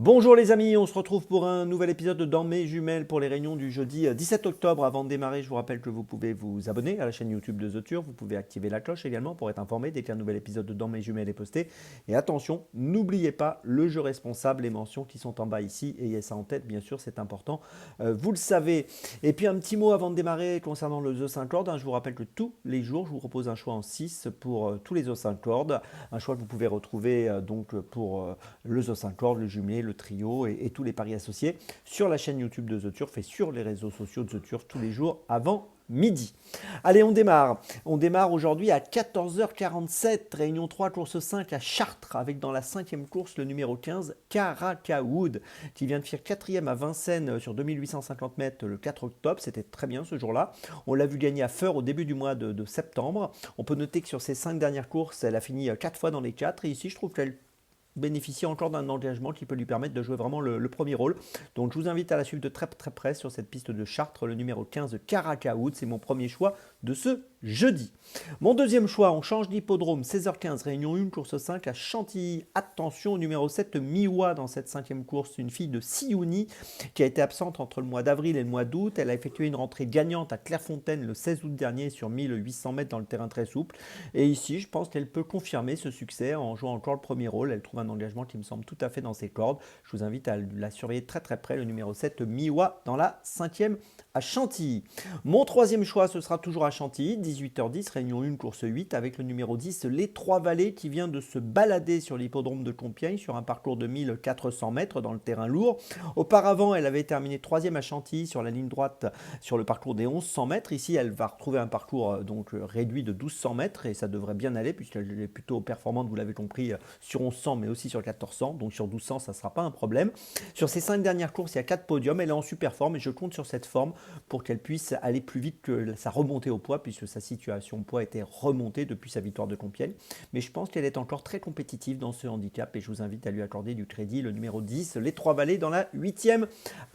Bonjour les amis, on se retrouve pour un nouvel épisode de Dans mes jumelles pour les réunions du jeudi 17 octobre. Avant de démarrer, je vous rappelle que vous pouvez vous abonner à la chaîne YouTube de The Turf, vous pouvez activer la cloche également pour être informé dès qu'un nouvel épisode de Dans mes jumelles est posté. Et attention, n'oubliez pas le jeu responsable, les mentions qui sont en bas ici, ayez ça en tête, bien sûr, c'est important, vous le savez. Et puis un petit mot avant de démarrer concernant le The 5 Lord, je vous rappelle que tous les jours, je vous propose un choix en 6 pour tous les The 5 Lord, un choix que vous pouvez retrouver donc pour le The 5 Lord, le jumelé, le trio et tous les paris associés sur la chaîne YouTube de The Turf et sur les réseaux sociaux de The Turf tous les jours avant midi. Allez, on démarre. On démarre aujourd'hui à 14h47, réunion 3, course 5 à Chartres, avec dans la cinquième course le numéro 15, Caracawood, qui vient de faire quatrième à Vincennes sur 2850 mètres le 4 octobre. C'était très bien ce jour-là. On l'a vu gagner à Feur au début du mois de septembre. On peut noter que sur ses 5 dernières courses, elle a fini 4 fois dans les 4. Et ici, je trouve qu'elle bénéficier encore d'un engagement qui peut lui permettre de jouer vraiment le premier rôle. Donc je vous invite à la suivre de très très près sur cette piste de Chartres, le numéro 15 Caracawood, c'est mon premier choix de ce jeudi. Mon deuxième choix, on change d'hippodrome, 16h15, réunion 1, course 5 à Chantilly. Attention au numéro 7, Miwa dans cette cinquième course, une fille de Siouni qui a été absente entre le mois d'avril et le mois d'août. Elle a effectué une rentrée gagnante à Clairefontaine le 16 août dernier sur 1800 mètres dans le terrain très souple. Et ici, je pense qu'elle peut confirmer ce succès en jouant encore le premier rôle. Elle trouve un engagement qui me semble tout à fait dans ses cordes. Je vous invite à la surveiller très très près, le numéro 7, Miwa, dans la cinquième à Chantilly. Mon troisième choix, ce sera toujours à Chantilly, 18h10, réunion 1, course 8, avec le numéro 10, Les Trois Vallées, qui vient de se balader sur l'hippodrome de Compiègne, sur un parcours de 1400 mètres dans le terrain lourd. Auparavant, elle avait terminé troisième à Chantilly sur la ligne droite sur le parcours des 1100 mètres. Ici, elle va retrouver un parcours donc réduit de 1200 mètres et ça devrait bien aller puisqu'elle est plutôt performante, vous l'avez compris, sur 1100 mais aussi sur 1400. Donc sur 1200, ça ne sera pas un problème. Sur ces 5 dernières courses, il y a 4 podiums. Elle est en super forme et je compte sur cette forme pour qu'elle puisse aller plus vite que sa remontée au poids puisque sa situation au poids était remontée depuis sa victoire de Compiègne. Mais je pense qu'elle est encore très compétitive dans ce handicap et je vous invite à lui accorder du crédit. Le numéro 10, Les Trois Vallées dans la 8e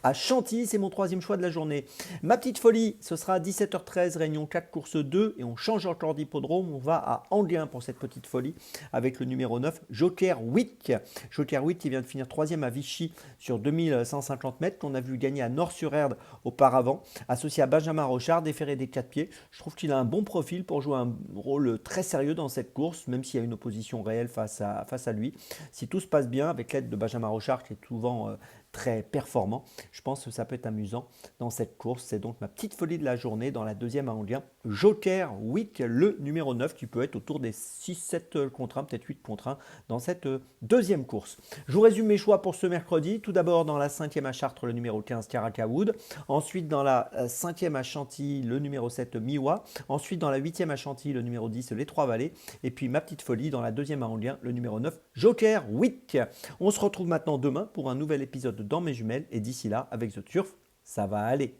à Chantilly. C'est mon troisième choix de la journée. Ma petite folie, ce sera à 17h13, réunion 4, course 2 et on change encore d'hippodrome. On va à Anguin pour cette petite folie avec le numéro 9, Joker Wick. Joker Wick qui vient de finir 3e à Vichy sur 2150 mètres, qu'on a vu gagner à Nord-sur-Erdre auparavant, associé à Benjamin Rochard, déféré des 4 pieds. Je trouve qu'il a un bon profil pour jouer un rôle très sérieux dans cette course, même s'il y a une opposition réelle face à lui. Si tout se passe bien, avec l'aide de Benjamin Rochard, qui est souvent très performant, je pense que ça peut être amusant dans cette course. C'est donc ma petite folie de la journée dans la deuxième à Anguin, Joker Wick, le numéro 9, qui peut être autour des 6-7 contre 1, peut-être 8 contre 1 dans cette deuxième course. Je vous résume mes choix pour ce mercredi. Tout d'abord dans la 5e à Chartres, le numéro 15 Caracawood. Ensuite dans la 5e à Chantilly, le numéro 7 Miwa. Ensuite dans la 8e à Chantilly, le numéro 10 Les Trois Vallées. Et puis ma petite folie dans la deuxième à Anguin, le numéro 9 Joker Wick. On se retrouve maintenant demain pour un nouvel épisode Dans mes jumelles et d'ici là avec The Turf, ça va aller.